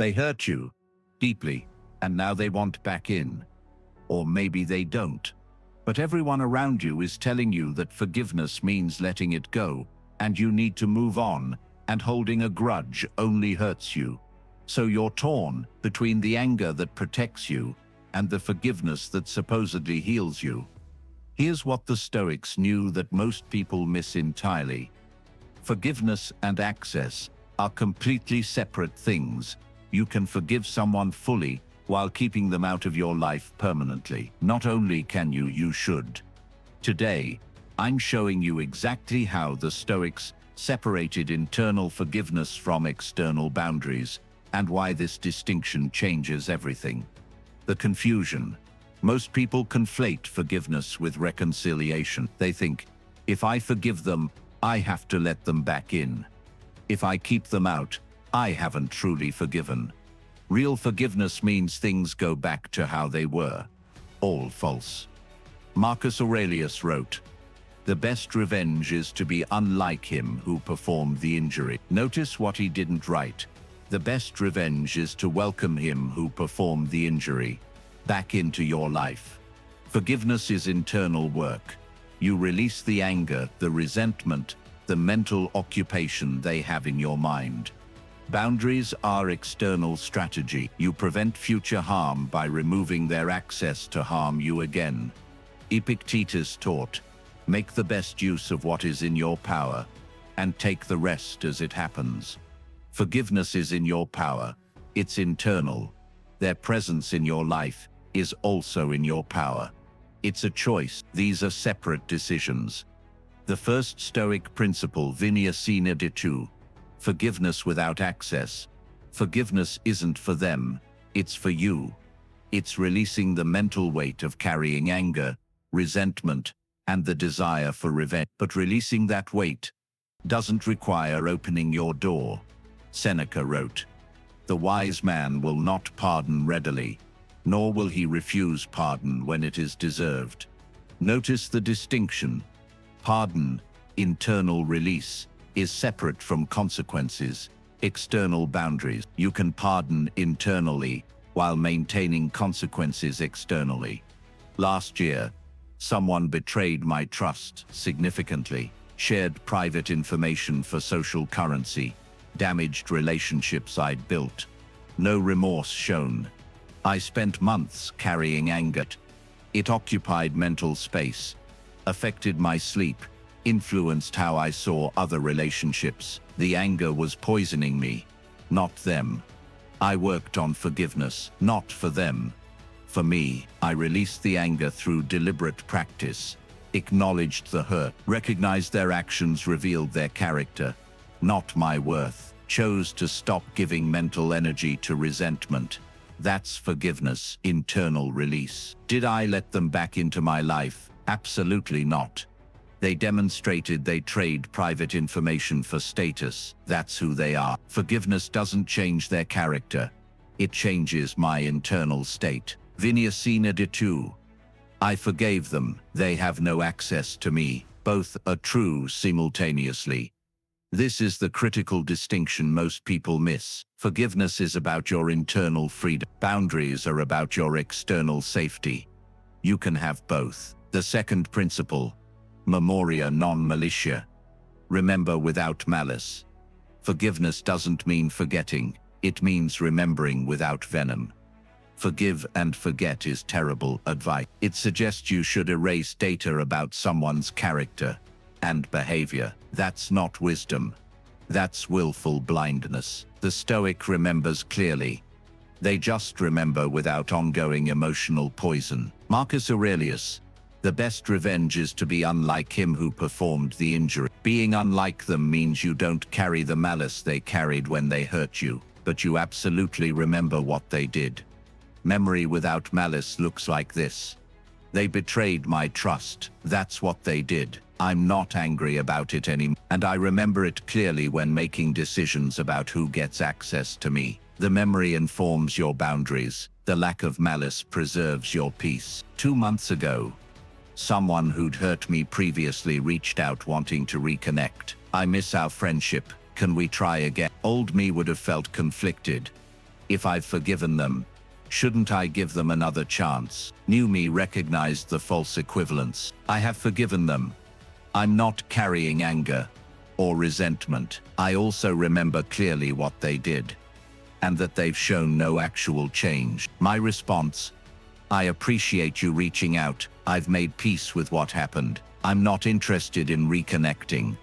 They hurt you deeply, and now they want back in. Or maybe they don't. But everyone around you is telling you that forgiveness means letting it go, and you need to move on, and holding a grudge only hurts you. So you're torn between the anger that protects you and the forgiveness that supposedly heals you. Here's what the Stoics knew that most people miss entirely. Forgiveness and access are completely separate things. You can forgive someone fully while keeping them out of your life permanently. Not only can you, you should. Today, I'm showing you exactly how the Stoics separated internal forgiveness from external boundaries, and why this distinction changes everything. The confusion. Most people conflate forgiveness with reconciliation. They think, if I forgive them, I have to let them back in. If I keep them out, I haven't truly forgiven. Real forgiveness means things go back to how they were. All false. Marcus Aurelius wrote, "The best revenge is to be unlike him who performed the injury." Notice what he didn't write. The best revenge is to welcome him who performed the injury back into your life. Forgiveness is internal work. You release the anger, the resentment, the mental occupation they have in your mind. Boundaries are external strategy. You prevent future harm by removing their access to harm you again. Epictetus taught, "Make the best use of what is in your power, and take the rest as it happens." Forgiveness is in your power. It's internal. Their presence in your life is also in your power. It's a choice. These are separate decisions. The first Stoic principle, venia sine ditu, forgiveness without access. Forgiveness isn't for them, it's for you. It's releasing the mental weight of carrying anger, resentment, and the desire for revenge. But releasing that weight doesn't require opening your door. Seneca wrote, "The wise man will not pardon readily, nor will he refuse pardon when it is deserved." Notice the distinction. Pardon, internal release, is separate from consequences, external boundaries. You can pardon internally while maintaining consequences externally. Last year, someone betrayed my trust significantly, shared private information for social currency, damaged relationships I'd built. No remorse shown. I spent months carrying anger. It occupied mental space, affected my sleep, influenced how I saw other relationships. The anger was poisoning me, not them. I worked on forgiveness, not for them. For me, I released the anger through deliberate practice, acknowledged the hurt, recognized their actions revealed their character, not my worth, chose to stop giving mental energy to resentment. That's forgiveness, internal release. Did I let them back into my life? Absolutely not. They demonstrated they trade private information for status. That's who they are. Forgiveness doesn't change their character. It changes my internal state. Venia sine ditu. I forgave them. They have no access to me. Both are true simultaneously. This is the critical distinction most people miss. Forgiveness is about your internal freedom. Boundaries are about your external safety. You can have both. The second principle, memoria non malitia. Remember without malice. Forgiveness doesn't mean forgetting. It means remembering without venom. Forgive and forget is terrible advice. It suggests you should erase data about someone's character and behavior. That's not wisdom. That's willful blindness. The Stoic remembers clearly. They just remember without ongoing emotional poison. Marcus Aurelius, the best revenge is to be unlike him who performed the injury. Being unlike them means you don't carry the malice they carried when they hurt you, but you absolutely remember what they did. Memory without malice looks like this. They betrayed my trust. That's what they did. I'm not angry about it anymore, and I remember it clearly when making decisions about who gets access to me. The memory informs your boundaries. The lack of malice preserves your peace. 2 months ago, someone who'd hurt me previously reached out wanting to reconnect. "I miss our friendship. Can we try again?" Old me would have felt conflicted. If I've forgiven them, shouldn't I give them another chance? New me recognized the false equivalence. I have forgiven them. I'm not carrying anger or resentment. I also remember clearly what they did, and that they've shown no actual change. My response: I appreciate you reaching out. I've made peace with what happened. I'm not interested in reconnecting.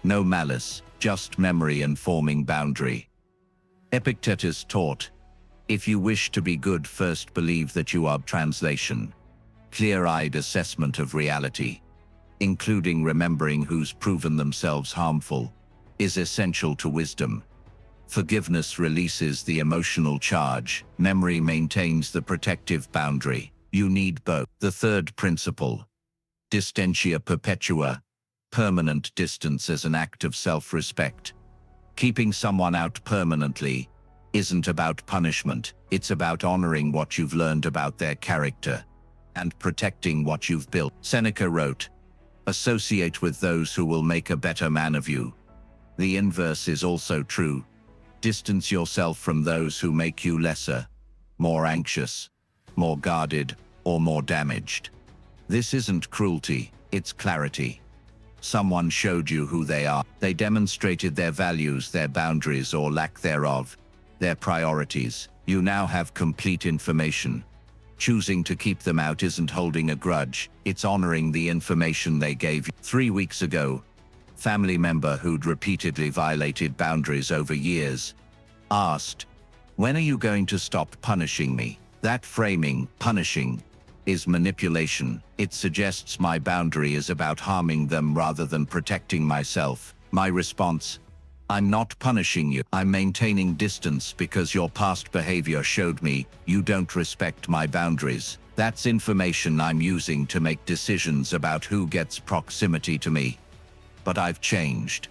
No malice, just memory and forming boundary. Epictetus taught, if you wish to be good, first believe that you are. Translation: clear-eyed assessment of reality, including remembering who's proven themselves harmful, is essential to wisdom. Forgiveness releases the emotional charge. Memory maintains the protective boundary. You need both. The third principle: distantia perpetua, permanent distance as an act of self-respect. Keeping someone out permanently isn't about punishment. It's about honoring what you've learned about their character and protecting what you've built. Seneca wrote, associate with those who will make a better man of you. The inverse is also true. Distance yourself from those who make you lesser, more anxious, more guarded, or more damaged. This isn't cruelty, it's clarity. Someone showed you who they are. They demonstrated their values, their boundaries or lack thereof, their priorities. You now have complete information. Choosing to keep them out isn't holding a grudge, it's honoring the information they gave you. 3 weeks ago, family member who'd repeatedly violated boundaries over years asked, when are you going to stop punishing me? That framing, punishing, is manipulation. It suggests my boundary is about harming them rather than protecting myself. My response: I'm not punishing you. I'm maintaining distance because your past behavior showed me you don't respect my boundaries. That's information I'm using to make decisions about who gets proximity to me. But I've changed.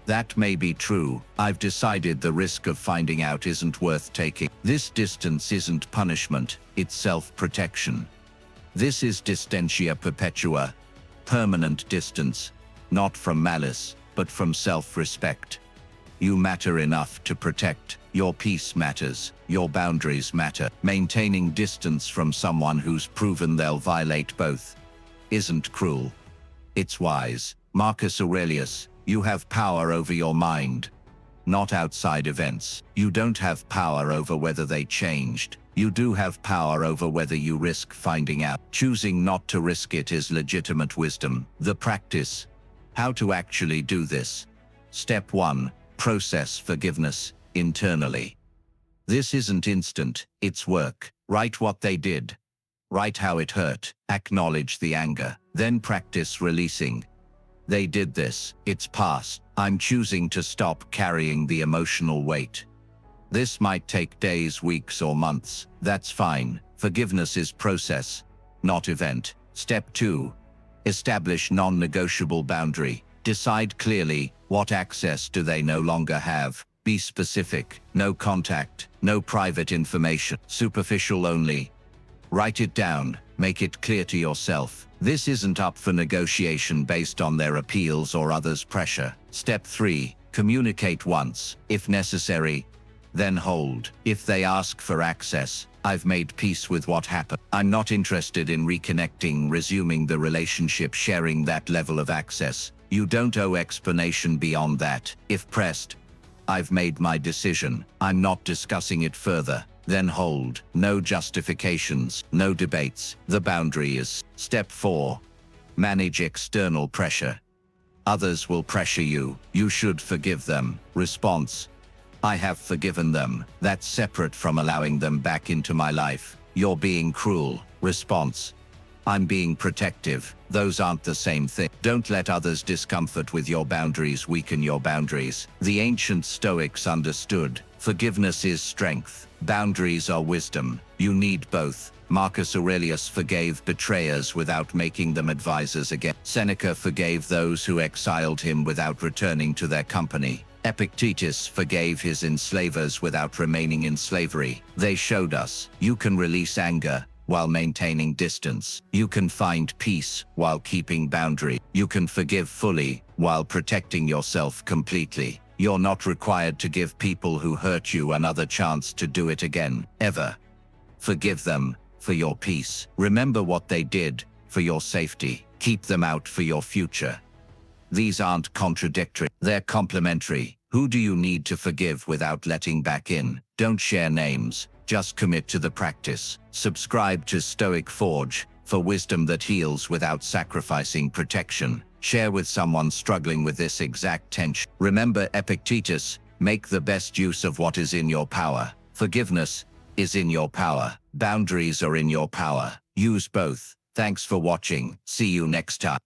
That may be true. I've decided the risk of finding out isn't worth taking. This distance isn't punishment, it's self-protection. This is distantia perpetua, permanent distance, not from malice, but from self-respect. You matter enough to protect. Your peace matters. Your boundaries matter. Maintaining distance from someone who's proven they'll violate both isn't cruel. It's wise. Marcus Aurelius, you have power over your mind, not outside events. You don't have power over whether they changed. You do have power over whether you risk finding out. Choosing not to risk it is legitimate wisdom. The practice. How to actually do this. Step 1. Process forgiveness internally. This isn't instant, it's work. Write what they did. Write how it hurt. Acknowledge the anger. Then practice releasing. They did this. It's past. I'm choosing to stop carrying the emotional weight. This might take days, weeks, or months. That's fine. Forgiveness is process, not event. Step 2. Establish non-negotiable boundary. Decide clearly, what access do they no longer have? Be specific. No contact, no private information. Superficial only. Write it down. Make it clear to yourself. This isn't up for negotiation based on their appeals or others' pressure. Step 3. Communicate once. If necessary, then hold. If they ask for access, I've made peace with what happened. I'm not interested in reconnecting, resuming the relationship, sharing that level of access. You don't owe explanation beyond that. If pressed, I've made my decision. I'm not discussing it further. Then hold. No justifications, no debates. The boundary is. Step 4. Manage external pressure. Others will pressure you. You should forgive them. Response: I have forgiven them. That's separate from allowing them back into my life. You're being cruel. Response: I'm being protective. Those aren't the same thing. Don't let others' discomfort with your boundaries weaken your boundaries. The ancient Stoics understood. Forgiveness is strength. Boundaries are wisdom. You need both. Marcus Aurelius forgave betrayers without making them advisors again. Seneca forgave those who exiled him without returning to their company. Epictetus forgave his enslavers without remaining in slavery. They showed us, you can release anger while maintaining distance. You can find peace while keeping boundary. You can forgive fully while protecting yourself completely. You're not required to give people who hurt you another chance to do it again, ever. Forgive them, for your peace. Remember what they did, for your safety. Keep them out for your future. These aren't contradictory, they're complementary. Who do you need to forgive without letting back in? Don't share names, just commit to the practice. Subscribe to Stoic Forge for wisdom that heals without sacrificing protection. Share with someone struggling with this exact tension. Remember Epictetus, make the best use of what is in your power. Forgiveness is in your power. Boundaries are in your power. Use both. Thanks for watching. See you next time.